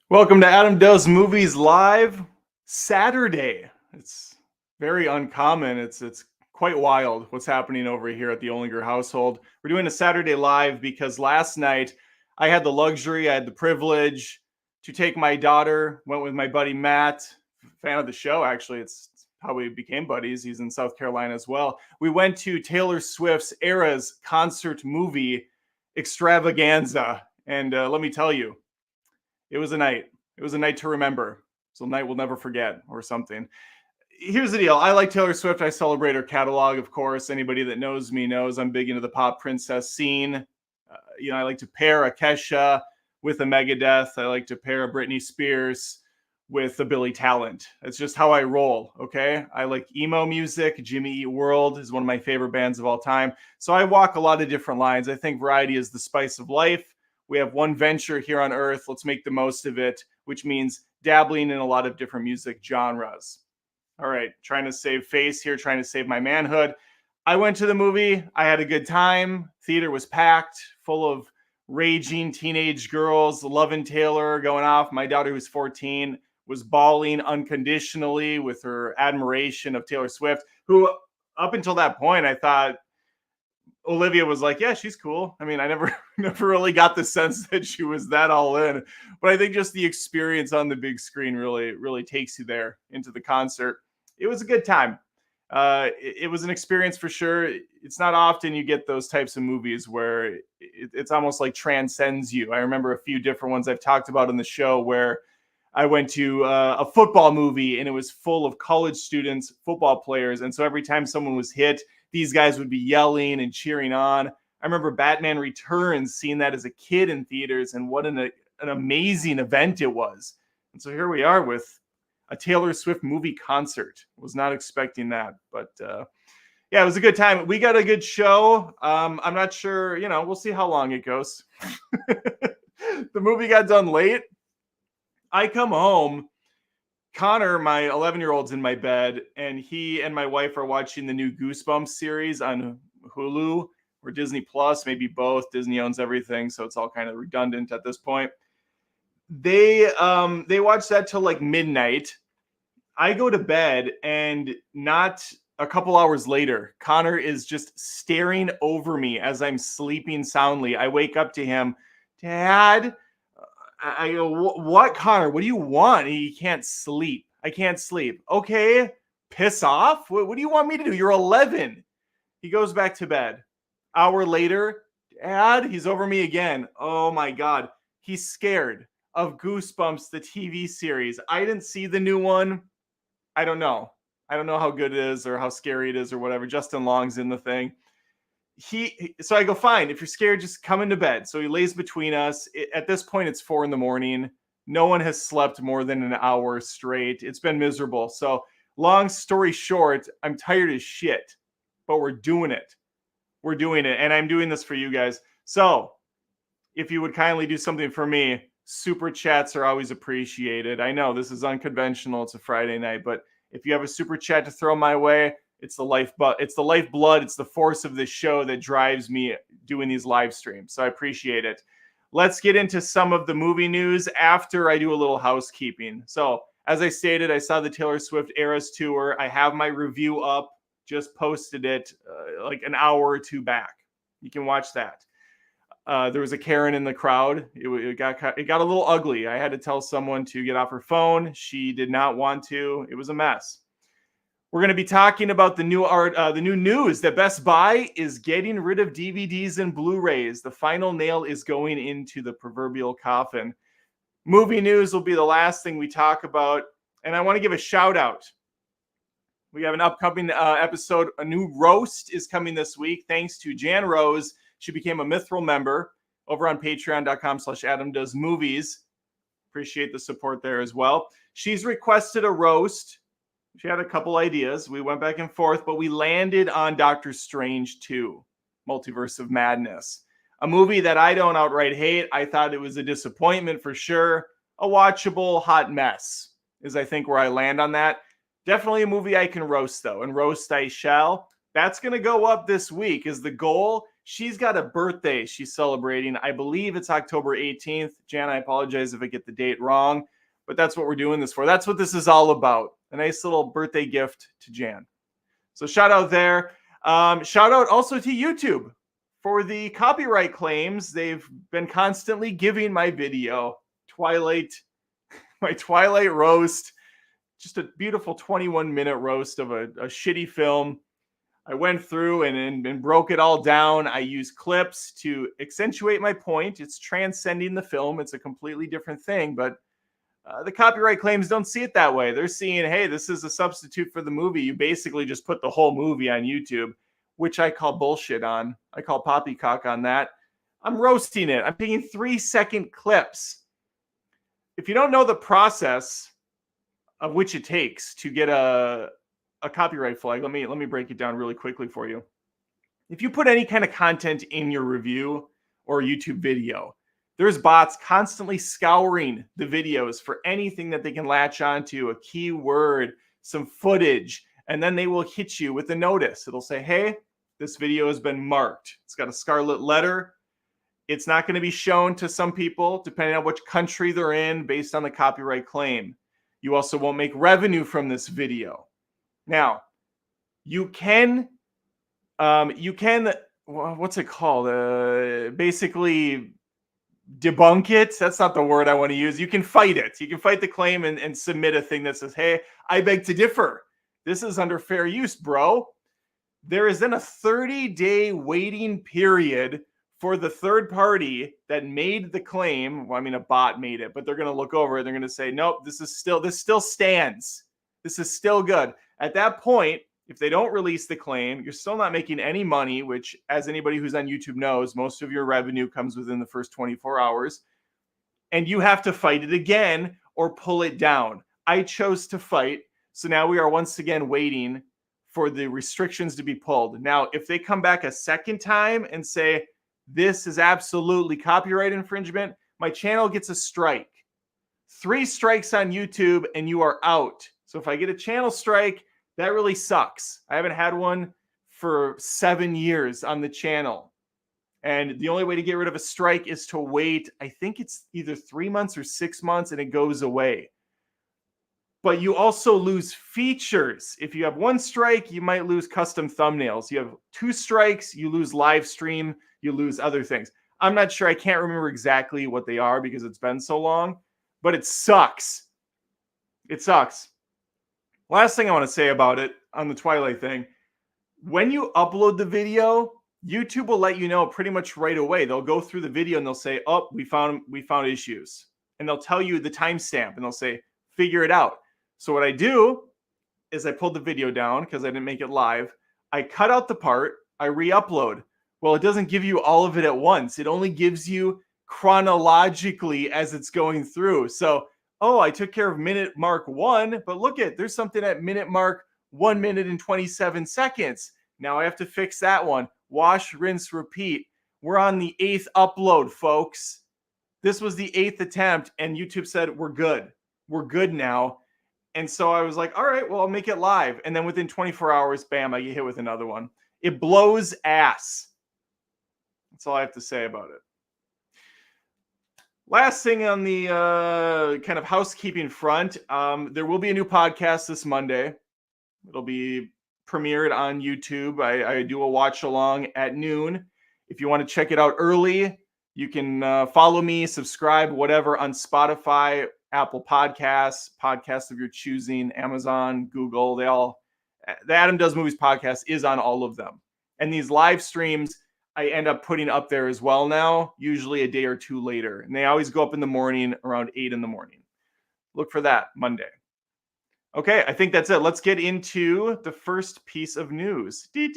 Welcome to Adam Does Movies Live Saturday. It's very uncommon. It's quite wild what's happening over here at the Olinger household. We're doing a Saturday live because last night I had the privilege to take my daughter, went with my buddy Matt, fan of the show actually. It's how we became buddies. He's in South Carolina as well. We went to Taylor Swift's Eras concert movie extravaganza. And let me tell you, it was a night. It was a night to remember. So a night we'll never forget or something. Here's the deal. I like Taylor Swift. I celebrate her catalog, of course. Anybody that knows me knows I'm big into the pop princess scene. I like to pair a Kesha with a Megadeth. I like to pair a Britney Spears with a Billy Talent. It's just how I roll, okay? I like emo music. Jimmy Eat World is one of my favorite bands of all time. So I walk a lot of different lines. I think variety is the spice of life. We have one venture here on Earth. Let's make the most of it, which means dabbling in a lot of different music genres. All right, trying to save face here, trying to save my manhood. I went to the movie. I had a good time. Theater was packed, full of raging teenage girls, loving Taylor, going off. My daughter, who's 14, was bawling unconditionally with her admiration of Taylor Swift, who up until that point, I thought Olivia was like, yeah, she's cool. I mean, I never really got the sense that she was that all in, but I think just the experience on the big screen really takes you there into the concert. It was a good time. It was an experience for sure. It's not often you get those types of movies where it's almost like transcends you. I remember a few different ones I've talked about on the show where I went to a football movie and it was full of college students, football players. And so every time someone was hit, these guys would be yelling and cheering on. I remember Batman Returns, seeing that as a kid in theaters, and what an amazing event it was. And so here we are with a Taylor Swift movie concert. Was not expecting that, but yeah, it was a good time. We got a good show. I'm not sure, we'll see how long it goes. The movie got done late. I come home. Connor, my 11-year-old's in my bed, and he and my wife are watching the new Goosebumps series on Hulu or Disney Plus, maybe both. Disney owns everything, so it's all kind of redundant at this point. They watch that till like midnight. I go to bed, and not a couple hours later, Connor is just staring over me as I'm sleeping soundly. I wake up to him, Dad. I go, what, Connor? What do you want? He can't sleep. I can't sleep. Okay, piss off. What do you want me to do? You're 11. He goes back to bed. Hour later, Dad, he's over me again. Oh my God. He's scared of Goosebumps, the TV series. I didn't see the new one. I don't know. I don't know how good it is or how scary it is or whatever. Justin Long's in the thing. So I go, fine, if you're scared, just come into bed. So he lays between us. At this point, it's 4 a.m. No one has slept more than an hour straight. It's been miserable. So long story short, I'm tired as shit, but we're doing it. We're doing it. And I'm doing this for you guys. So if you would kindly do something for me, super chats are always appreciated. I know this is unconventional. It's a Friday night, but if you have a super chat to throw my way, It's the lifeblood. It's the force of this show that drives me doing these live streams. So I appreciate it. Let's get into some of the movie news after I do a little housekeeping. So as I stated, I saw the Taylor Swift Eras Tour. I have my review up, just posted it like an hour or two back. You can watch that. There was a Karen in the crowd. It got a little ugly. I had to tell someone to get off her phone. She did not want to. It was a mess. We're going to be talking about the new news that Best Buy is getting rid of DVDs and Blu-rays. The final nail is going into the proverbial coffin. Movie news will be the last thing we talk about. And I want to give a shout out. We have an upcoming episode. A new roast is coming this week. Thanks to Jan Rose. She became a Mithril member over on patreon.com/AdamDoesMovies. Appreciate the support there as well. She's requested a roast. She had a couple ideas. We went back and forth, but we landed on Doctor Strange 2, Multiverse of Madness. A movie that I don't outright hate. I thought it was a disappointment for sure. A watchable hot mess is, I think, where I land on that. Definitely a movie I can roast, though, and roast I shall. That's going to go up this week is the goal. She's got a birthday she's celebrating. I believe it's October 18th. Jan, I apologize if I get the date wrong, but that's what we're doing this for. That's what this is all about. A nice little birthday gift to Jan. So shout out there. Shout out also to YouTube for the copyright claims. They've been constantly giving my video, my Twilight roast, just a beautiful 21-minute roast of a shitty film. I went through and broke it all down. I used clips to accentuate my point. It's transcending the film. It's a completely different thing, but the copyright claims don't see it that way. They're seeing, hey, this is a substitute for the movie. You basically just put the whole movie on YouTube, which I call bullshit on. I call poppycock on that. I'm roasting it. I'm taking 3-second clips. If you don't know the process of which it takes to get a copyright flag, let me break it down really quickly for you. If you put any kind of content in your review or YouTube video, there's bots constantly scouring the videos for anything that they can latch onto, a keyword, some footage, and then they will hit you with a notice. It'll say, hey, this video has been marked. It's got a scarlet letter. It's not going to be shown to some people, depending on which country they're in, based on the copyright claim. You also won't make revenue from this video. Now, you can, what's it called? Basically debunk it. That's not the word I want to use. You can fight it. You can fight the claim and submit a thing that says, hey, I beg to differ. This is under fair use, bro. There is then a 30-day waiting period for the third party that made the claim. Well, I mean, a bot made it, but they're going to look over it. They're going to say, nope, this still stands. This is still good. At that point, if they don't release the claim, you're still not making any money, which, as anybody who's on YouTube knows, most of your revenue comes within the first 24 hours. And you have to fight it again or pull it down. I chose to fight. So now we are once again waiting for the restrictions to be pulled. Now, if they come back a second time and say, this is absolutely copyright infringement, my channel gets a strike. 3 strikes on YouTube and you are out. So if I get a channel strike, that really sucks. I haven't had one for 7 years on the channel. And the only way to get rid of a strike is to wait. I think it's either 3 months or 6 months and it goes away. But you also lose features. If you have 1 strike, you might lose custom thumbnails. You have 2 strikes, you lose live stream, you lose other things. I'm not sure. I can't remember exactly what they are because it's been so long, but it sucks. It sucks. Last thing I want to say about it on the Twilight thing, when you upload the video, YouTube will let you know pretty much right away. They'll go through the video and they'll say, oh, we found issues. And they'll tell you the timestamp and they'll say, figure it out. So what I do is I pulled the video down because I didn't make it live. I cut out the part, I re-upload. Well, it doesn't give you all of it at once. It only gives you chronologically as it's going through. So, oh, I took care of minute mark 1, but look there's something at minute mark 1 minute and 27 seconds. Now I have to fix that one. Wash, rinse, repeat. We're on the 8th upload, folks. This was the 8th attempt, and YouTube said, we're good. We're good now. And so I was like, all right, well, I'll make it live. And then within 24 hours, bam, I get hit with another one. It blows ass. That's all I have to say about it. Last thing on the kind of housekeeping front, there will be a new podcast this Monday. It'll be premiered on YouTube. I do a watch along at noon. If you want to check it out early, you can follow me, subscribe, whatever, on Spotify, Apple Podcasts, podcasts of your choosing, Amazon, Google. The Adam Does Movies podcast is on all of them. And these live streams, I end up putting up there as well now, usually a day or two later. And they always go up in the morning around 8 in the morning. Look for that Monday. Okay, I think that's it. Let's get into the first piece of news. We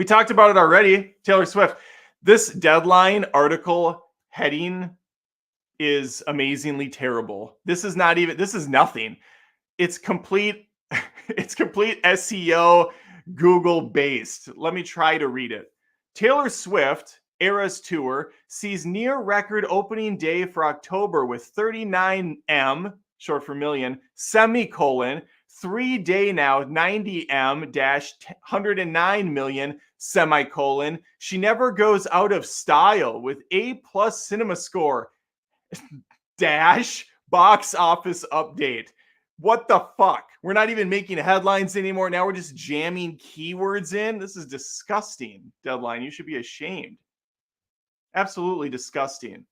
talked about it already. Taylor Swift. This Deadline article heading is amazingly terrible. This is nothing. It's complete SEO Google based. Let me try to read it. Taylor Swift Eras Tour sees near record opening day for October with 39M, short for million, semicolon, 3-day now 90M dash 109 million, semicolon. She never goes out of style with A+ cinema score dash box office update. What the fuck? We're not even making headlines anymore. Now we're just jamming keywords in. This is disgusting. Deadline, you should be ashamed. Absolutely disgusting.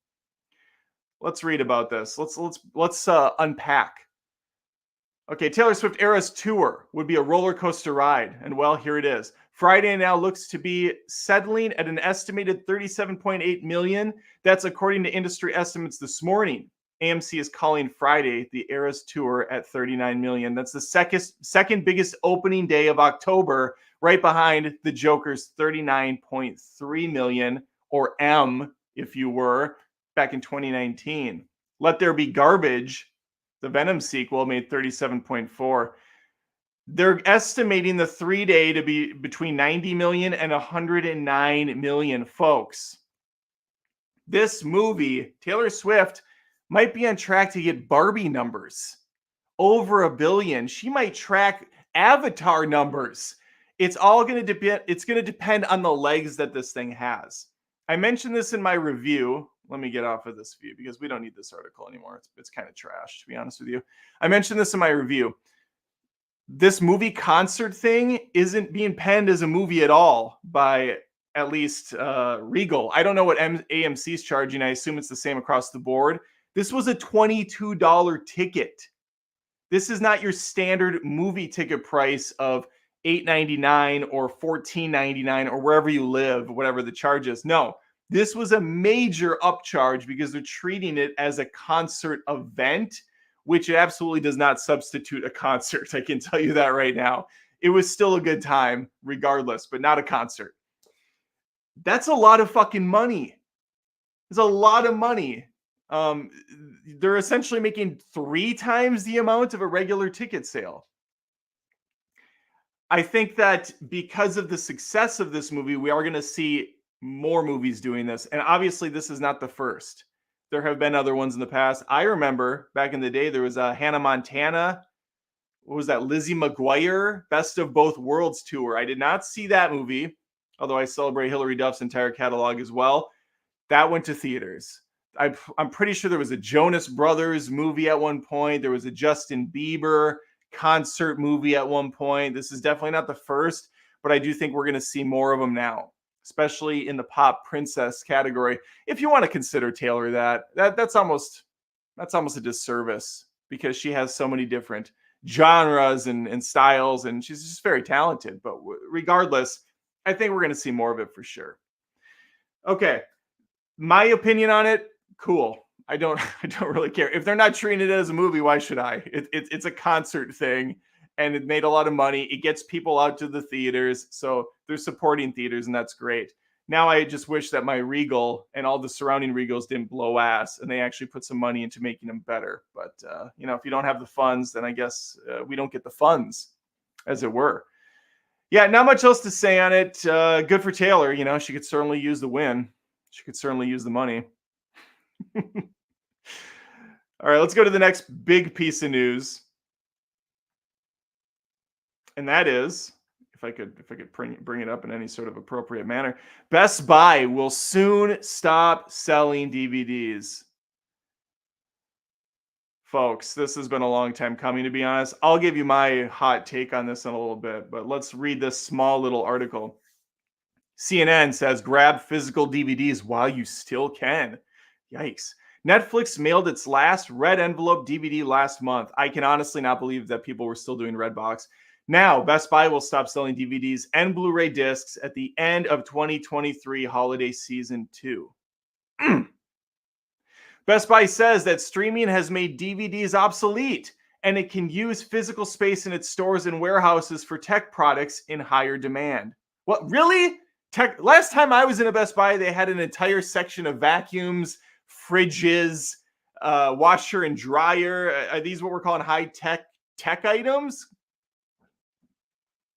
Let's read about this. Let's unpack. Okay, Taylor Swift Eras Tour would be a roller coaster ride, and well, here it is. Friday now looks to be settling at an estimated 37.8 million. That's according to industry estimates this morning. AMC is calling Friday the Eras Tour at 39 million. That's the second biggest opening day of October, right behind the Joker's 39.3 million, or M, if you were, back in 2019. Let There Be Garbage, the Venom sequel, made 37.4. They're estimating the 3-day to be between 90 million and 109 million, folks. This movie, Taylor Swift, might be on track to get Barbie numbers. Over $1 billion. She might track Avatar numbers. It's all going to depend on the legs that this thing has. I mentioned this in my review. Let me get off of this view because we don't need this article anymore. It's kind of trash, to be honest with you. I mentioned this in my review. This movie concert thing isn't being penned as a movie at all by at least Regal. I don't know what AMC is charging. I assume it's the same across the board. This was a $22 ticket. This is not your standard movie ticket price of $8.99 or $14.99 or wherever you live, whatever the charge is. No, this was a major upcharge because they're treating it as a concert event, which absolutely does not substitute a concert. I can tell you that right now. It was still a good time regardless, but not a concert. That's a lot of fucking money. It's a lot of money. They're essentially making 3 times the amount of a regular ticket sale. I think that because of the success of this movie, we are going to see more movies doing this. And obviously, this is not the first. There have been other ones in the past. I remember back in the day, there was a Hannah Montana. What was that? Lizzie McGuire, Best of Both Worlds tour. I did not see that movie, although I celebrate Hilary Duff's entire catalog as well. That went to theaters. I'm pretty sure there was a Jonas Brothers movie at one point. There was a Justin Bieber concert movie at one point. This is definitely not the first, but I do think we're going to see more of them now, especially in the pop princess category. If you want to consider Taylor that's almost a disservice because she has so many different genres and styles, and she's just very talented. But regardless, I think we're going to see more of it for sure. Okay, my opinion on it, cool. I don't really care. If they're not treating it as a movie, why should I? It's a concert thing, and it made a lot of money. It gets people out to the theaters, so they're supporting theaters, and that's great. Now I just wish that my Regal and all the surrounding Regals didn't blow ass, and they actually put some money into making them better. But, if you don't have the funds, then I guess we don't get the funds, as it were. Yeah, not much else to say on it. Good for Taylor. She could certainly use the win. She could certainly use the money. All right, let's go to the next big piece of news. And that is, if I could bring it up in any sort of appropriate manner, Best Buy will soon stop selling DVDs. Folks, this has been a long time coming, to be honest. I'll give you my hot take on this in a little bit, but let's read this small little article. CNN says grab physical DVDs while you still can. Yikes. Netflix mailed its last red envelope DVD last month. I can honestly not believe that people were still doing Redbox. Now, Best Buy will stop selling DVDs and Blu-ray discs at the end of 2023 holiday season 2. Best Buy says that streaming has made DVDs obsolete and it can use physical space in its stores and warehouses for tech products in higher demand. What, really? Last time I was in a Best Buy, they had an entire section of vacuums, fridges, washer and dryer. Are these what we're calling high-tech tech items?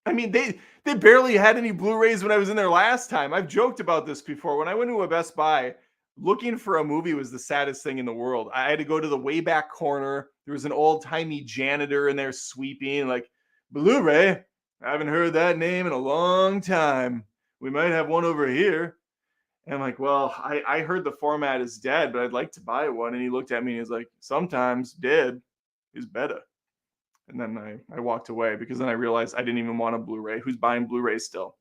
I mean, they barely had any Blu-rays when I was in there last time. I've joked about this before. When I went to a Best Buy, looking for a movie was the saddest thing in the world. I had to go to the way back corner. There was an old-timey janitor in there sweeping, like, Blu-ray? I haven't heard that name in a long time. We might have one over here. And I'm like, well, I heard the format is dead, but I'd like to buy one. And he looked at me and he's like, sometimes dead is better. And then I walked away because then I realized I didn't even want a Blu-ray. Who's buying Blu-rays still?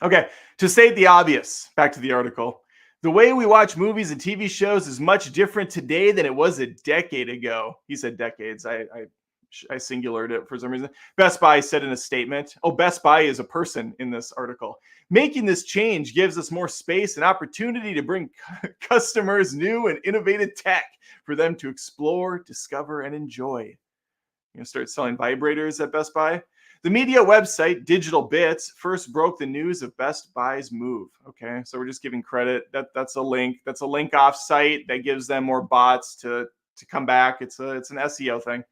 Okay, to state the obvious, back to the article. The way we watch movies and TV shows is much different today than it was a decade ago. He said decades. I singulared it for some reason. Best Buy said in a statement, Best Buy is a person in this article. Making this change gives us more space and opportunity to bring customers new and innovative tech for them to explore, discover, and enjoy. You're going to start selling vibrators at Best Buy? The media website, Digital Bits, first broke the news of Best Buy's move. Okay, so we're just giving credit. That's a link. That's a link off site that gives them more bots to come back. It's an SEO thing.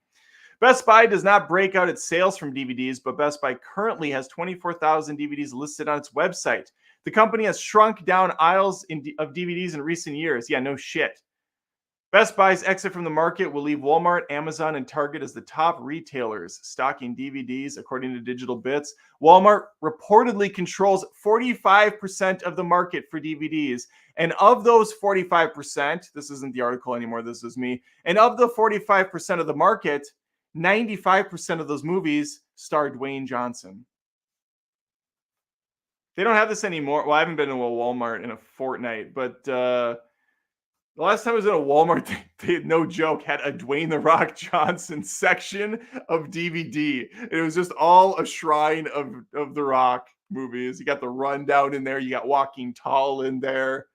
Best Buy does not break out its sales from DVDs, but Best Buy currently has 24,000 DVDs listed on its website. The company has shrunk down aisles of DVDs in recent years. Yeah, no shit. Best Buy's exit from the market will leave Walmart, Amazon, and Target as the top retailers stocking DVDs, according to Digital Bits. Walmart reportedly controls 45% of the market for DVDs. And of those 45%, this isn't the article anymore, this is me. And of the 45% of the market, 95% of those movies star Dwayne Johnson. They don't have this anymore. Well, I haven't been to a Walmart in a fortnight, but the last time I was in a Walmart, they no joke, had a Dwayne "The Rock" Johnson section of DVD. It was just all a shrine of The Rock movies. You got The Rundown in there. You got Walking Tall in there.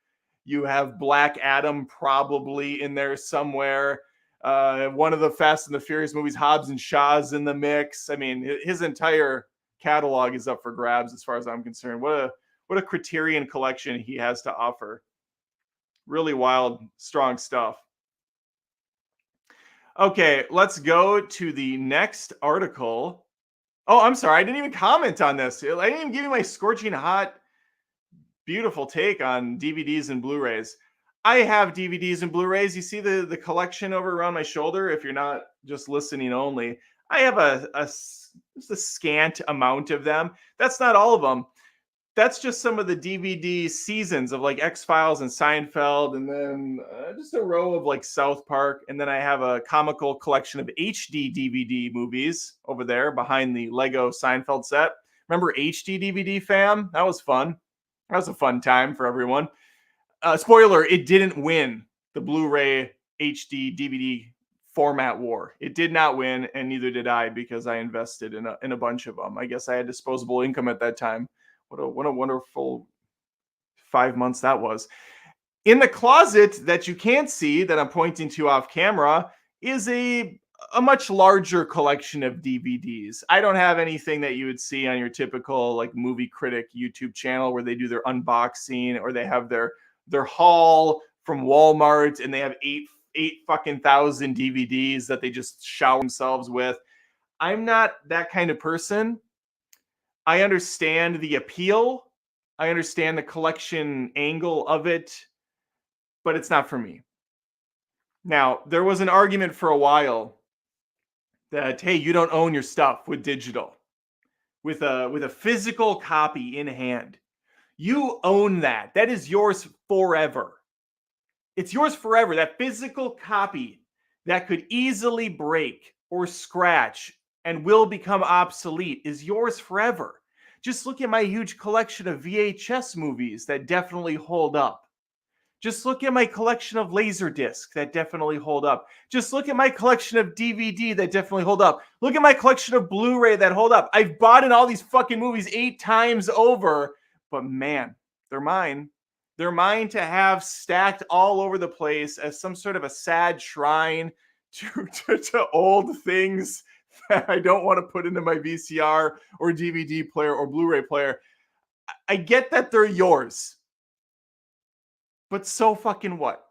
You have Black Adam probably in there somewhere. One of the Fast and the Furious movies, Hobbs and Shaw's in the mix. I mean, his entire catalog is up for grabs as far as I'm concerned. What a Criterion collection he has to offer. Really wild, strong stuff. Okay, let's go to the next article. Oh, I'm sorry. I didn't even comment on this. I didn't even give you my scorching hot, beautiful take on DVDs and Blu-rays. I have DVDs and Blu-rays. You see the collection over around my shoulder? If you're not just listening only, I have just a scant amount of them. That's not all of them. That's just some of the DVD seasons of like X-Files and Seinfeld, and then just a row of like South Park. And then I have a comical collection of HD DVD movies over there behind the Lego Seinfeld set. Remember HD DVD, fam? That was fun. That was a fun time for everyone. Spoiler, it didn't win the Blu-ray HD DVD format war. It did not win, and neither did I, because I invested in a bunch of them. I guess I had disposable income at that time. What a wonderful 5 months that was. In the closet that you can't see, that I'm pointing to off camera, is a much larger collection of DVDs. I don't have anything that you would see on your typical like movie critic YouTube channel where they do their unboxing, or they have their haul from Walmart and they have eight fucking thousand DVDs that they just shower themselves with. I'm not that kind of person. I understand the appeal. I understand the collection angle of it, but it's not for me. Now, there was an argument for a while that, hey, you don't own your stuff with digital, with a physical copy in hand. You own that. That is yours forever. It's yours forever. That physical copy that could easily break or scratch and will become obsolete is yours forever. Just look at my huge collection of VHS movies that definitely hold up. Just look at my collection of Laserdisc that definitely hold up. Just look at my collection of DVD that definitely hold up. Look at my collection of Blu-ray that hold up. I've bought in all these fucking movies 8 times over, but man, they're mine. They're mine to have stacked all over the place as some sort of a sad shrine to old things that I don't want to put into my VCR or DVD player or Blu-ray player. I get that they're yours. But so fucking what?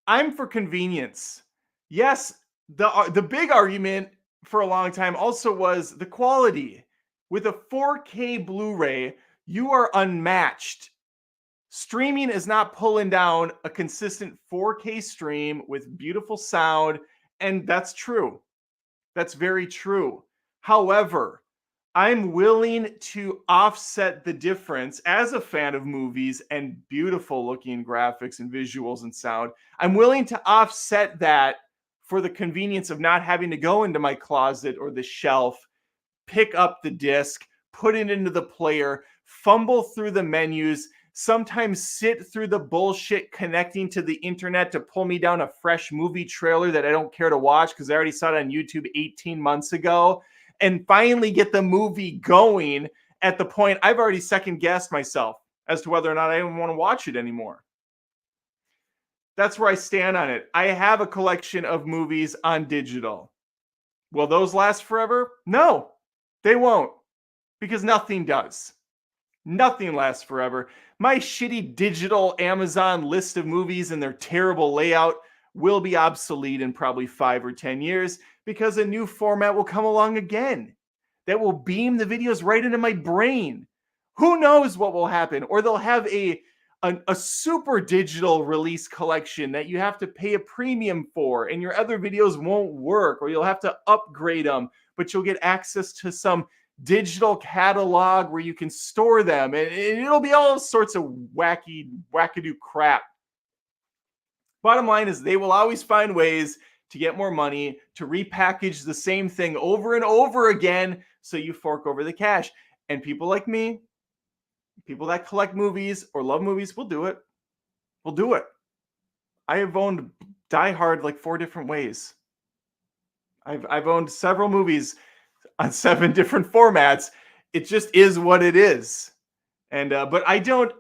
I'm for convenience. Yes, the big argument for a long time also was the quality. With a 4K Blu-ray, you are unmatched. Streaming is not pulling down a consistent 4K stream with beautiful sound, and that's true. That's very true. However, I'm willing to offset the difference as a fan of movies and beautiful looking graphics and visuals and sound. I'm willing to offset that for the convenience of not having to go into my closet or the shelf, pick up the disc, put it into the player, fumble through the menus, sometimes sit through the bullshit connecting to the internet to pull me down a fresh movie trailer that I don't care to watch because I already saw it on YouTube 18 months ago, and finally get the movie going at the point I've already second guessed myself as to whether or not I even want to watch it anymore. That's where I stand on it. I have a collection of movies on digital. Will those last forever? No, they won't, because nothing does. Nothing lasts forever. My shitty digital Amazon list of movies and their terrible layout will be obsolete in probably 5 or 10 years because a new format will come along again that will beam the videos right into my brain. Who knows what will happen? Or they'll have a super digital release collection that you have to pay a premium for and your other videos won't work, or you'll have to upgrade them, but you'll get access to some digital catalog where you can store them, and it'll be all sorts of wackadoo crap. Bottom line is they will always find ways to get more money, to repackage the same thing over and over again, so you fork over the cash. And people like me, people that collect movies or love movies, will do it. We'll do it. I have owned Die Hard like 4 different ways. I've owned several movies on 7 different formats. It just is what it is. And but I don't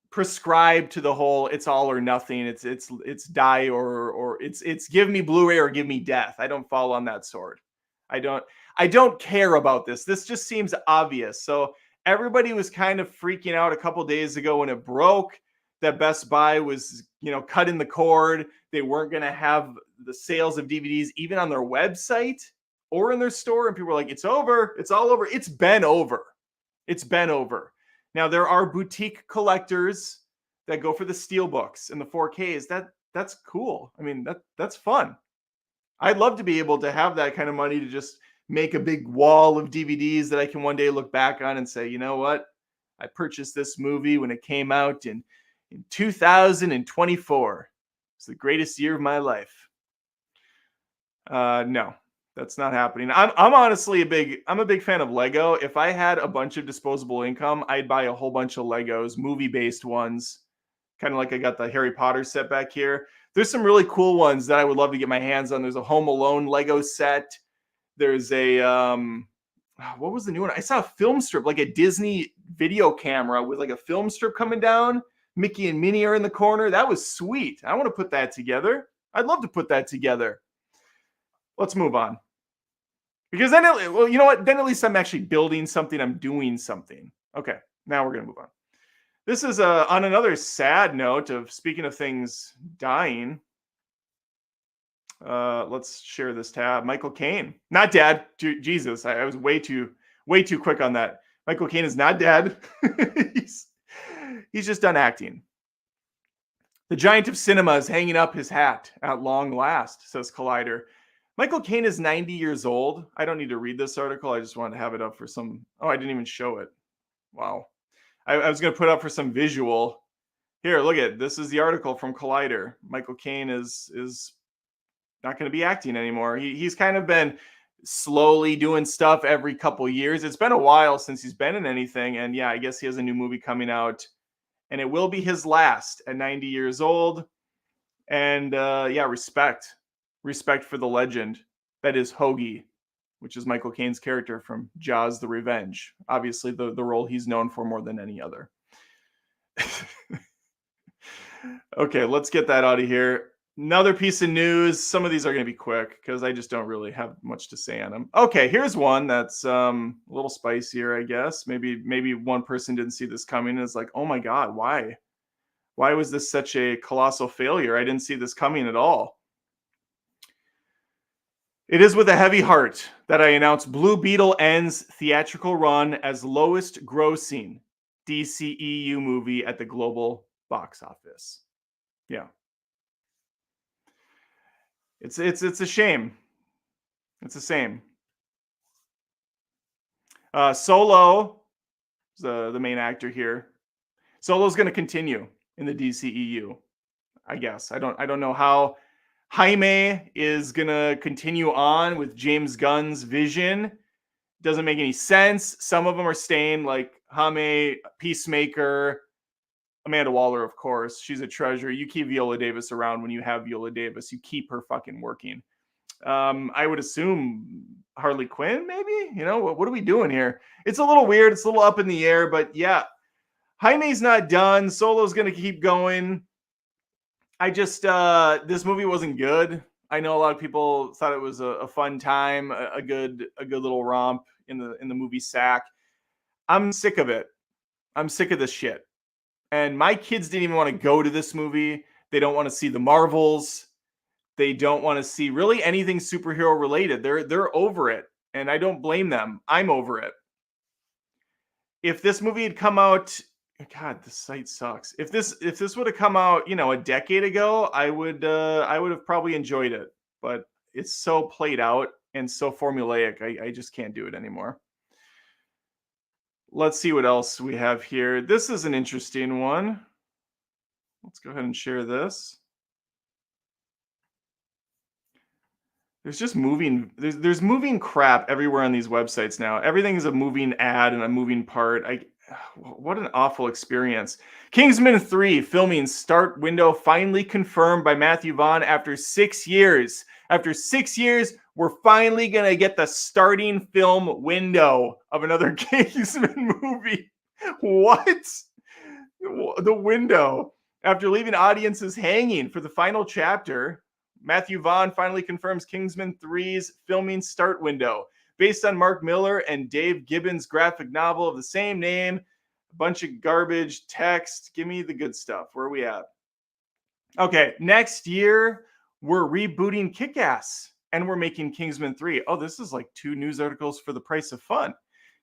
prescribe to the whole it's all or nothing. It's die or it's give me Blu-ray or give me death. I don't fall on that sword. I don't care about this. This just seems obvious. So everybody was kind of freaking out a couple days ago when it broke that Best Buy was, cutting the cord. They weren't going to have the sales of DVDs even on their website or in their store. And people were like, it's over. It's all over. It's been over. It's been over. Now, there are boutique collectors that go for the steelbooks and the 4Ks. That's cool. I mean, that's fun. I'd love to be able to have that kind of money to just make a big wall of DVDs that I can one day look back on and say, you know what? I purchased this movie when it came out in 2024. It's the greatest year of my life. No, that's not happening. I'm honestly I'm a big fan of Lego. If I had a bunch of disposable income, I'd buy a whole bunch of Legos, movie-based ones, kind of like I got the Harry Potter set back here. There's some really cool ones that I would love to get my hands on. There's a Home Alone Lego set. There's a what was the new one? I saw a film strip, like a Disney video camera with like a film strip coming down. Mickey and Minnie are in the corner. That was sweet. I want to put that together. I'd love to put that together. Let's move on. Because then, you know what? Then at least I'm actually building something. I'm doing something. Okay, now we're going to move on. This is on another sad note of, speaking of things dying. Let's share this tab. Michael Caine, not dead. Jesus, I was way too quick on that. Michael Caine is not dead. He's just done acting. The giant of cinema is hanging up his hat at long last, says Collider. Michael Caine is 90 years old. I don't need to read this article. I just wanted to have it up for some. Oh, I didn't even show it. Wow. I was going to put up for some visual. Here, look at this. Is the article from Collider. Michael Caine is not going to be acting anymore. He's kind of been slowly doing stuff every couple years. It's been a while since he's been in anything. And yeah, I guess he has a new movie coming out. And it will be his last at 90 years old. And yeah, respect for the legend that is Hoagie, which is Michael Caine's character from Jaws: The Revenge. Obviously, the role he's known for more than any other. Okay, let's get that out of here. Another piece of news. Some of these are going to be quick because I just don't really have much to say on them. Okay, here's one that's a little spicier, I guess. Maybe one person didn't see this coming and is like, oh my God, why? Why was this such a colossal failure? I didn't see this coming at all. It is with a heavy heart that I announce Blue Beetle ends theatrical run as lowest grossing DCEU movie at the global box office. Yeah. It's a shame. It's a shame. Solo, the main actor here. Solo's going to continue in the DCEU, I guess. I don't know how Jaime is going to continue on with James Gunn's vision. Doesn't make any sense. Some of them are staying, like Jaime, Peacemaker, Amanda Waller, of course. She's a treasure. You keep Viola Davis around when you have Viola Davis. You keep her fucking working. I would assume Harley Quinn, maybe? You know, what are we doing here? It's a little weird. It's a little up in the air, but yeah. Jaime's not done. Solo's going to keep going. I just, this movie wasn't good. I know a lot of people thought it was a fun time, a good little romp in the movie sack. I'm sick of it. I'm sick of this shit. And my kids didn't even want to go to this movie. They don't want to see the Marvels. They don't want to see really anything superhero related. They're over it. And I don't blame them. I'm over it. If this movie had come out, God, this site sucks. If this would have come out, a decade ago, I would have probably enjoyed it. But it's so played out and so formulaic. I just can't do it anymore. Let's see what else we have here. This is an interesting one. Let's go ahead and share this. There's just there's moving crap everywhere on these websites now. Everything is a moving ad and a moving part. What an awful experience. Kingsman 3 filming start window finally confirmed by Matthew Vaughn after 6 years. After 6 years, we're finally going to get the starting film window of another Kingsman movie. What? The window. After leaving audiences hanging for the final chapter, Matthew Vaughn finally confirms Kingsman 3's filming start window. Based on Mark Miller and Dave Gibbons' graphic novel of the same name. A bunch of garbage text. Give me the good stuff. Where are we at? Okay, next year, we're rebooting Kick-Ass, and we're making Kingsman 3. Oh, this is like 2 news articles for the price of fun.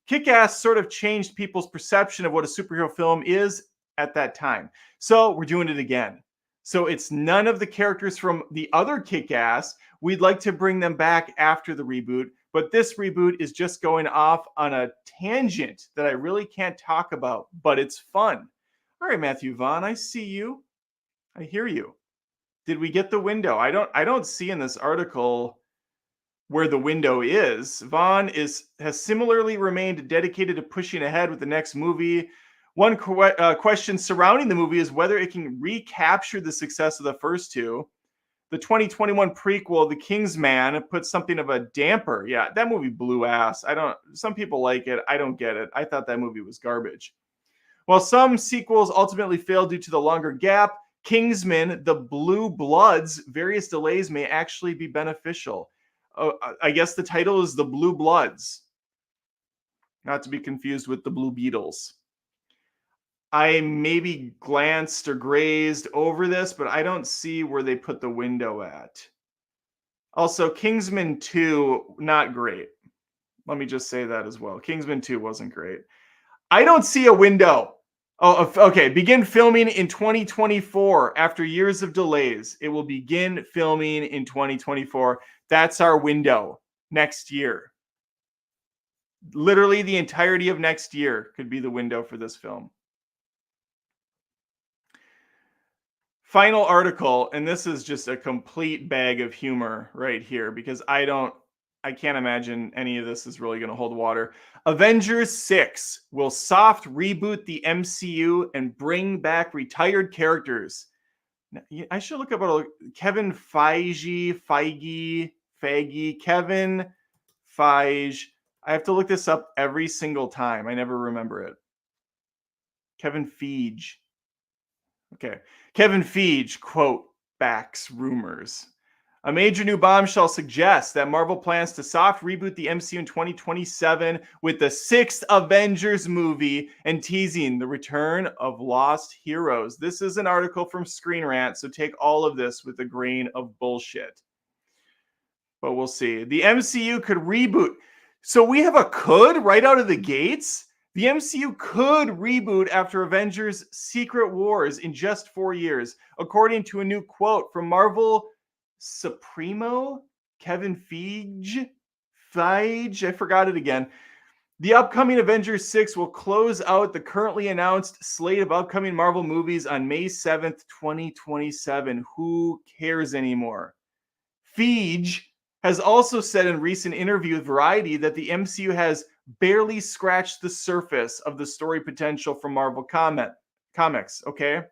Kick-Ass sort of changed people's perception of what a superhero film is at that time. So we're doing it again. So it's none of the characters from the other Kick-Ass. We'd like to bring them back after the reboot, but this reboot is just going off on a tangent that I really can't talk about, but it's fun. All right, Matthew Vaughn, I see you. I hear you. Did we get the window? I don't see in this article where the window is. Vaughn has similarly remained dedicated to pushing ahead with the next movie. One question surrounding the movie is whether it can recapture the success of the first two. The 2021 prequel, The Kingsman, put something of a damper. Yeah, that movie blew ass. Some people like it. I don't get it. I thought that movie was garbage. While some sequels ultimately failed due to the longer gap, Kingsman, The Blue Bloods, various delays may actually be beneficial. I guess the title is The Blue Bloods. Not to be confused with The Blue Beetles. I maybe glanced or grazed over this, but I don't see where they put the window at. Also, Kingsman 2, not great. Let me just say that as well. Kingsman 2 wasn't great. I don't see a window. Okay. Begin filming in 2024 after years of delays. It will begin filming in 2024. That's our window next year. Literally the entirety of next year could be the window for this film. Final article, and this is just a complete bag of humor right here because I can't imagine any of this is really going to hold water. Avengers 6 will soft reboot the MCU and bring back retired characters. I should look up Kevin Kevin Feige. I have to look this up every single time. I never remember it. Kevin Feige. Okay. Kevin Feige, quote, backs rumors. A major new bombshell suggests that Marvel plans to soft reboot the MCU in 2027 with the sixth Avengers movie and teasing the return of lost heroes. This is an article from Screen Rant, so take all of this with a grain of bullshit. But we'll see. The MCU could reboot. So we have a could right out of the gates? The MCU could reboot after Avengers Secret Wars in just 4 years, according to a new quote from Marvel Supremo, Kevin Feige, I forgot it again. The upcoming Avengers 6 will close out the currently announced slate of upcoming Marvel movies on May 7th, 2027. Who cares anymore? Feige has also said in recent interview with Variety that the MCU has barely scratched the surface of the story potential from Marvel comics, okay?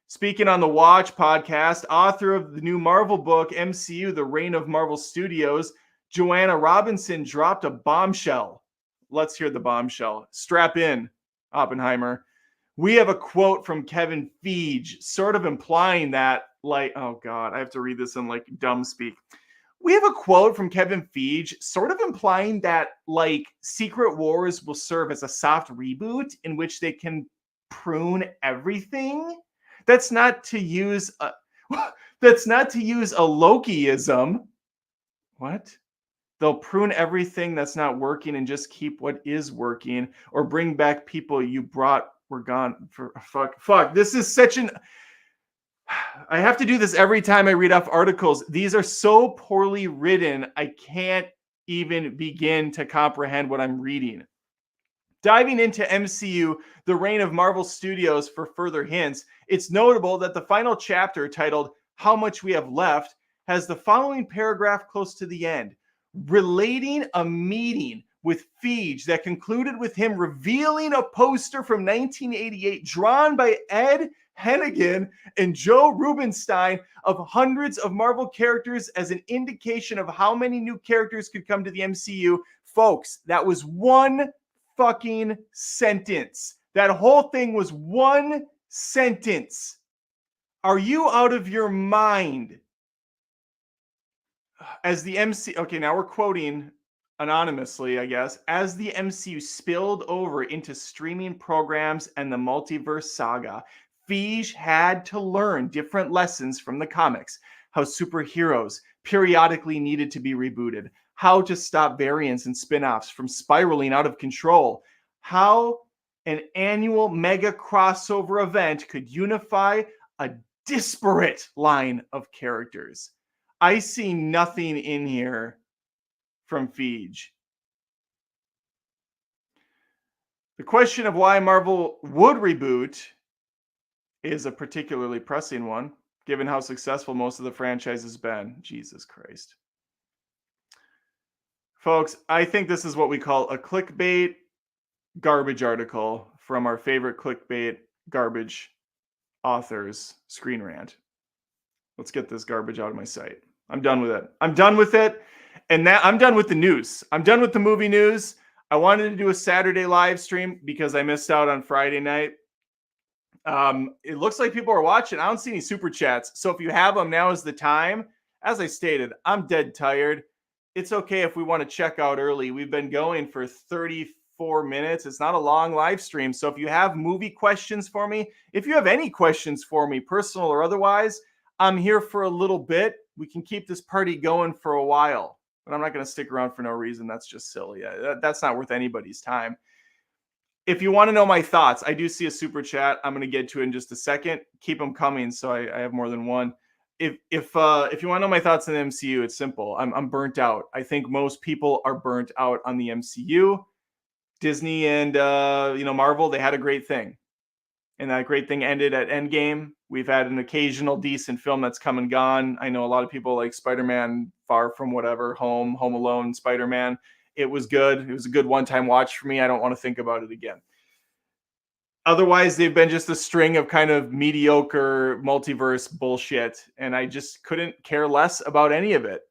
Speaking on the Watch podcast, author of the new Marvel book, MCU, The Reign of Marvel Studios, Joanna Robinson dropped a bombshell. Let's hear the bombshell. Strap in, Oppenheimer. We have a quote from Kevin Feige, sort of implying that, like, oh God, I have to read this in like dumb speak. We have a quote from Kevin Feige, sort of implying that, like, Secret Wars will serve as a soft reboot in which they can prune everything. That's not to use a Lokiism. What? They'll prune everything that's not working and just keep what is working, or bring back people you brought were gone for fuck. This is such an I have to do this every time I read off articles. These are so poorly written, I can't even begin to comprehend what I'm reading. Diving into MCU, The Reign of Marvel Studios for further hints, it's notable that the final chapter, titled How Much We Have Left, has the following paragraph close to the end, relating a meeting with Feige that concluded with him revealing a poster from 1988 drawn by Ed Hennigan and Joe Rubinstein of hundreds of Marvel characters as an indication of how many new characters could come to the MCU. Folks, that was one fucking sentence. That whole thing was one sentence. Are you out of your mind? As the MCU, okay, now we're quoting anonymously, I guess, as the MCU spilled over into streaming programs and the multiverse saga, Feige had to learn different lessons from the comics, how superheroes periodically needed to be rebooted, how to stop variants and spin-offs from spiraling out of control, how an annual mega crossover event could unify a disparate line of characters. I see nothing in here from Feige. The question of why Marvel would reboot is a particularly pressing one, given how successful most of the franchise has been. Jesus Christ. Folks, I think this is what we call a clickbait garbage article from our favorite clickbait garbage authors, Screen Rant. Let's get this garbage out of my sight. I'm done with it. I'm done with it. And that I'm done with the news. I'm done with the movie news. I wanted to do a Saturday live stream because I missed out on Friday night. It looks like people are watching. I don't see any super chats. So if you have them, now is the time. As I stated, I'm dead tired. It's okay if we want to check out early. We've been going for 34 minutes. It's not a long live stream. So if you have movie questions for me, if you have any questions for me, personal or otherwise, I'm here for a little bit. We can keep this party going for a while. But I'm not going to stick around for no reason. That's just silly. That's not worth anybody's time. If you want to know my thoughts, I do see a super chat. I'm going to get to it in just a second. Keep them coming, so I have more than one. If you want to know my thoughts on the MCU, it's simple. I'm burnt out. I think most people are burnt out on the MCU. Disney and Marvel, they had a great thing, and that great thing ended at Endgame. We've had an occasional decent film that's come and gone. I know a lot of people like Spider-Man, Far From Whatever, Home Alone, Spider-Man. It was good. It was a good one-time watch for me. I don't want to think about it again. Otherwise, they've been just a string of kind of mediocre multiverse bullshit, and I just couldn't care less about any of it.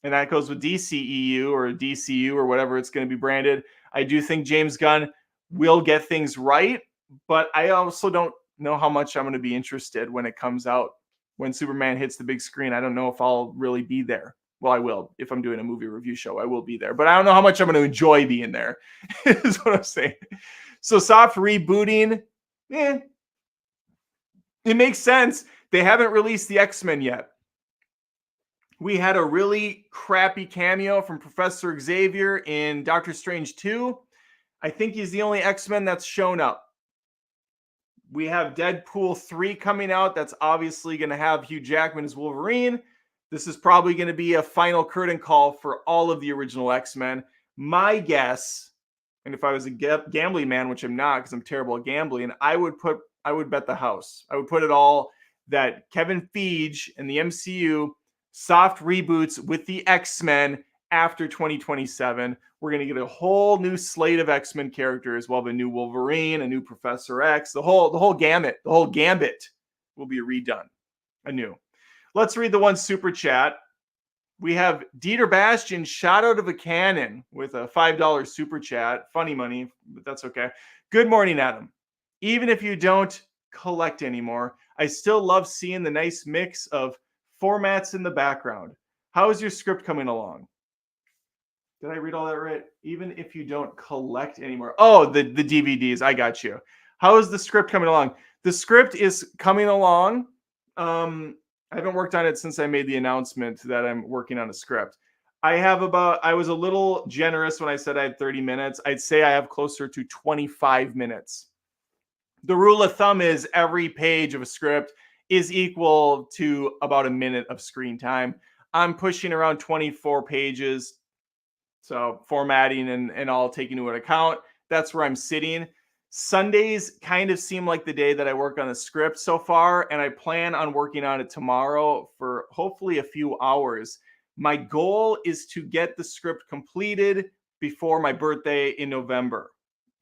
And that goes with DCEU or DCU or whatever it's going to be branded. I do think James Gunn will get things right, but I also don't know how much I'm going to be interested when it comes out. When Superman hits the big screen, I don't know if I'll really be there. Well, I will. If I'm doing a movie review show, I will be there. But I don't know how much I'm going to enjoy being there, is what I'm saying. So soft rebooting, it makes sense. They haven't released the X-Men yet. We had a really crappy cameo from Professor Xavier in Doctor Strange 2. I think he's the only X-Men that's shown up. We have Deadpool 3 coming out. That's obviously going to have Hugh Jackman as Wolverine. This is probably going to be a final curtain call for all of the original X-Men. My guess, and if I was a gambling man, which I'm not because I'm terrible at gambling, I would bet the house. I would put it all that Kevin Feige and the MCU soft reboots with the X-Men after 2027. We're going to get a whole new slate of X-Men characters. We'll have a new Wolverine, a new Professor X, the whole gambit will be redone anew. Let's read the one super chat. We have Dieter Bastian shot out of a cannon with a $5 super chat. Funny money, but that's okay. Good morning, Adam. Even if you don't collect anymore, I still love seeing the nice mix of formats in the background. How is your script coming along? Did I read all that right? Even if you don't collect anymore. Oh, the DVDs. I got you. How is the script coming along? The script is coming along. I haven't worked on it since I made the announcement that I'm working on a script. I was a little generous when I said I had 30 minutes. I'd say I have closer to 25 minutes. The rule of thumb is every page of a script is equal to about a minute of screen time. I'm pushing around 24 pages. So formatting and all taking into account, that's where I'm sitting. Sundays kind of seem like the day that I work on the script so far, and I plan on working on it tomorrow for hopefully a few hours. My goal is to get the script completed before my birthday in November.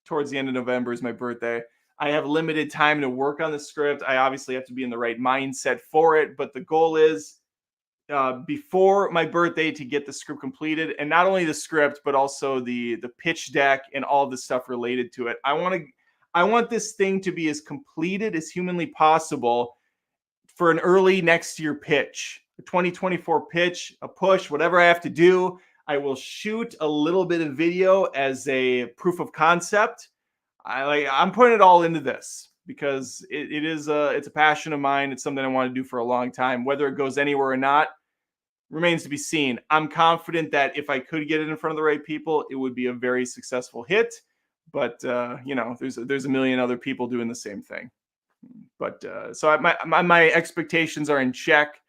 Towards the end of November is my birthday. I have limited time to work on the script. I obviously have to be in the right mindset for it, but the goal is before my birthday to get the script completed, and not only the script, but also the pitch deck and all the stuff related to it. I want this thing to be as completed as humanly possible for an early next year pitch, a 2024 pitch, a push, whatever I have to do. I will shoot a little bit of video as a proof of concept. I'm putting it all into this because it's a passion of mine. It's something I want to do for a long time. Whether it goes anywhere or not remains to be seen. I'm confident that if I could get it in front of the right people, it would be a very successful hit. But there's a million other people doing the same thing. But so my expectations are in check.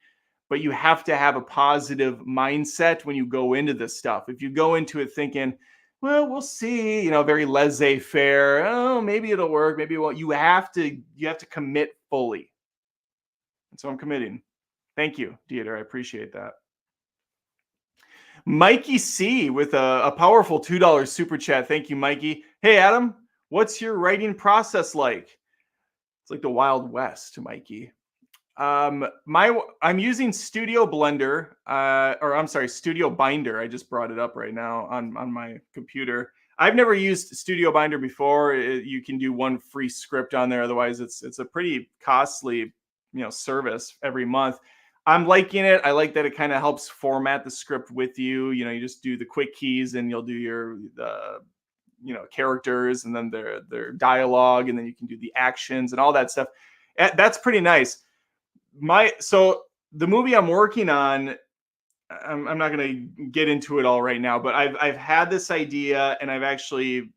But you have to have a positive mindset when you go into this stuff. If you go into it thinking, well, we'll see, very laissez-faire. Oh, maybe it'll work. Maybe it won't. You have to commit fully. And so I'm committing. Thank you, Dieter. I appreciate that. Mikey C with a powerful $2 super chat. Thank you, Mikey. Hey, Adam, what's your writing process like? It's like the Wild West, Mikey. I'm using Studio Blender, Studio Binder. I just brought it up right now on my computer. I've never used Studio Binder before. You can do one free script on there. Otherwise, it's a pretty costly, service every month. I'm liking it. I like that it kind of helps format the script with you. You just do the quick keys and you'll do your characters and then their dialogue, and then you can do the actions and all that stuff. That's pretty nice. So the movie I'm working on, I'm not going to get into it all right now, but I've had this idea and I've actually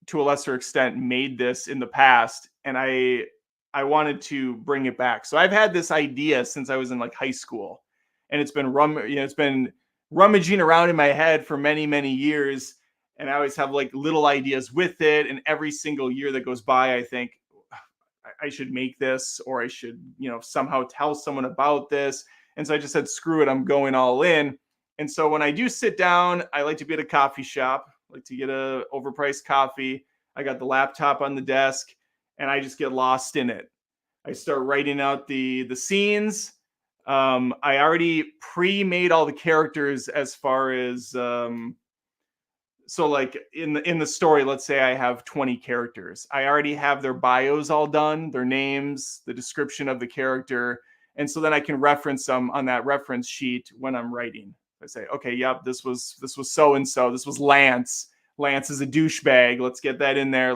to a lesser extent made this in the past, and I wanted to bring it back. So I've had this idea since I was in like high school, and it's been rummaging around in my head for many, many years. And I always have like little ideas with it. And every single year that goes by, I think I should make this, or I should, somehow tell someone about this. And so I just said, screw it, I'm going all in. And so when I do sit down, I like to be at a coffee shop, like to get a overpriced coffee. I got the laptop on the desk, and I just get lost in it. I start writing out the scenes. I already pre-made all the characters as far as so like in the story, let's say I have 20 characters. I already have their bios all done, their names, the description of the character, and so then I can reference them on that reference sheet when I'm writing. I say, okay, yep, this was so and so. This was Lance. Lance is a douchebag. Let's get that in there.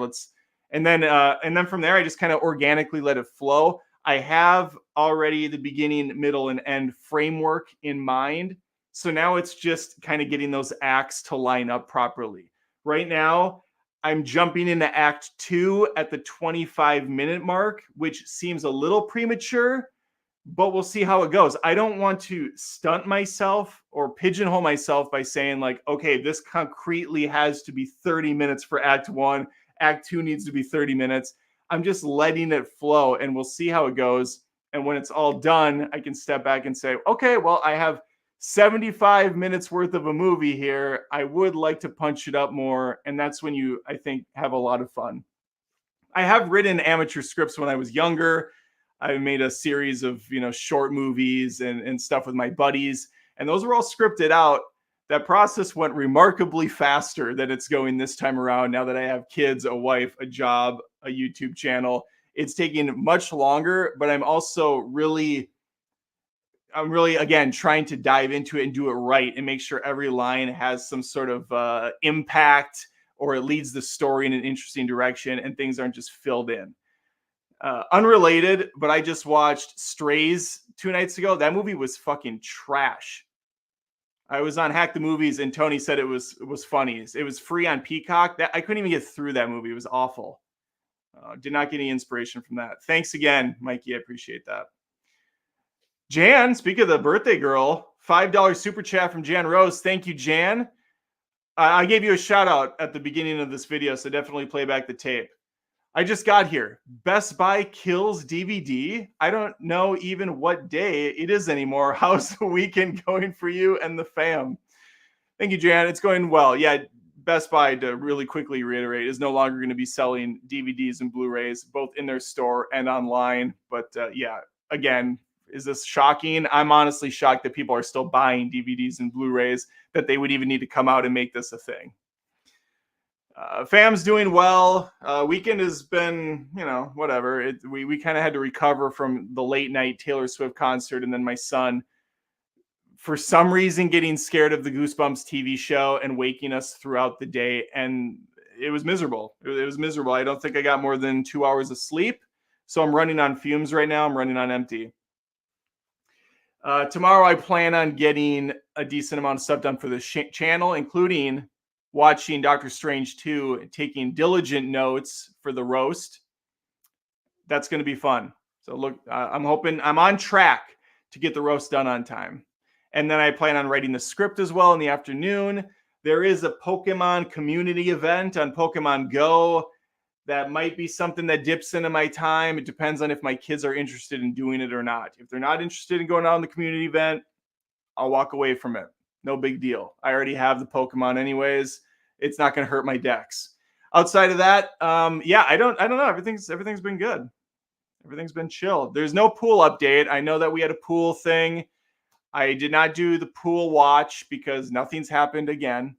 And then from there, I just kind of organically let it flow. I have already the beginning, middle, and end framework in mind. So now it's just kind of getting those acts to line up properly. Right now, I'm jumping into Act 2 at the 25-minute mark, which seems a little premature, but we'll see how it goes. I don't want to stunt myself or pigeonhole myself by saying like, okay, this concretely has to be 30 minutes for Act 1. Act 2 needs to be 30 minutes. I'm just letting it flow, and we'll see how it goes. And when it's all done, I can step back and say, okay, well, I have 75 minutes worth of a movie here. I would like to punch it up more. And that's when you, I think, have a lot of fun. I have written amateur scripts when I was younger. I made a series of, short movies and stuff with my buddies, and those were all scripted out. That process went remarkably faster than it's going this time around. Now that I have kids, a wife, a job, a YouTube channel, it's taking much longer, but I'm really, again, trying to dive into it and do it right and make sure every line has some sort of impact, or it leads the story in an interesting direction and things aren't just filled in. Unrelated, but I just watched Strays 2 nights ago. That movie was fucking trash. I was on Hack the Movies, and Tony said it was funny. It was free on Peacock. I couldn't even get through that movie. It was awful. Did not get any inspiration from that. Thanks again, Mikey. I appreciate that. Jan, speak of the birthday girl, $5 super chat from Jan Rose. Thank you, Jan. I gave you a shout out at the beginning of this video, so definitely play back the tape. I just got here. Best Buy kills DVD. I don't know even what day it is anymore. How's the weekend going for you and the fam? Thank you, Jan. It's going well. Yeah, Best Buy, to really quickly reiterate, is no longer going to be selling DVDs and Blu-rays, both in their store and online. But yeah, again, is this shocking? I'm honestly shocked that people are still buying DVDs and Blu-rays, that they would even need to come out and make this a thing. Fam's doing well. Weekend has been, whatever. We kind of had to recover from the late night Taylor Swift concert, and then my son, for some reason, getting scared of the Goosebumps TV show and waking us throughout the day, and it was miserable. It was miserable. I don't think I got more than 2 hours of sleep, so I'm running on fumes right now. I'm running on empty. Tomorrow, I plan on getting a decent amount of stuff done for the channel, including watching Doctor Strange 2, taking diligent notes for the roast. That's going to be fun. So look, I'm hoping I'm on track to get the roast done on time. And then I plan on writing the script as well in the afternoon. There is a Pokemon community event on Pokemon Go. That might be something that dips into my time. It depends on if my kids are interested in doing it or not. If they're not interested in going out on the community event, I'll walk away from it. No big deal. I already have the Pokemon anyways. It's not going to hurt my decks. Outside of that, yeah, I don't know. Everything's been good. Everything's been chill. There's no pool update. I know that we had a pool thing. I did not do the pool watch because nothing's happened again.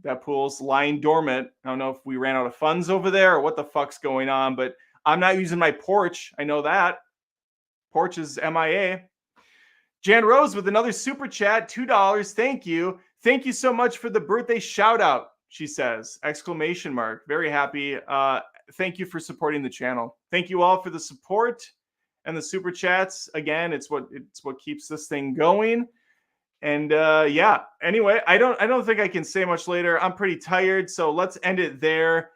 That pool's lying dormant. I don't know if we ran out of funds over there or what the fuck's going on, but I'm not using my porch. I know that. Porch is MIA. Jan Rose with another super chat, $2. Thank you. Thank you so much for the birthday shout out, she says. Exclamation mark. Very happy. Thank you for supporting the channel. Thank you all for the support and the super chats. Again, it's what keeps this thing going. And yeah, anyway, I don't think I can say much later. I'm pretty tired, so let's end it there.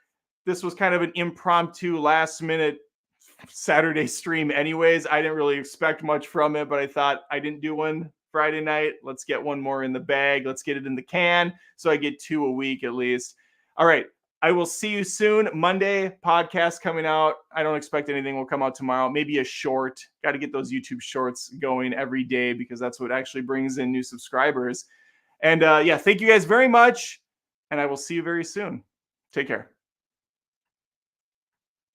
this was kind of an impromptu last minute Saturday stream anyways. I didn't really expect much from it, but I thought I didn't do one Friday night. Let's get one more in the bag. Let's get it in the can so I get 2 a week at least. All right. I will see you soon. Monday podcast coming out. I don't expect anything will come out tomorrow. Maybe a short. Got to get those YouTube shorts going every day because that's what actually brings in new subscribers. And yeah, thank you guys very much. And I will see you very soon. Take care.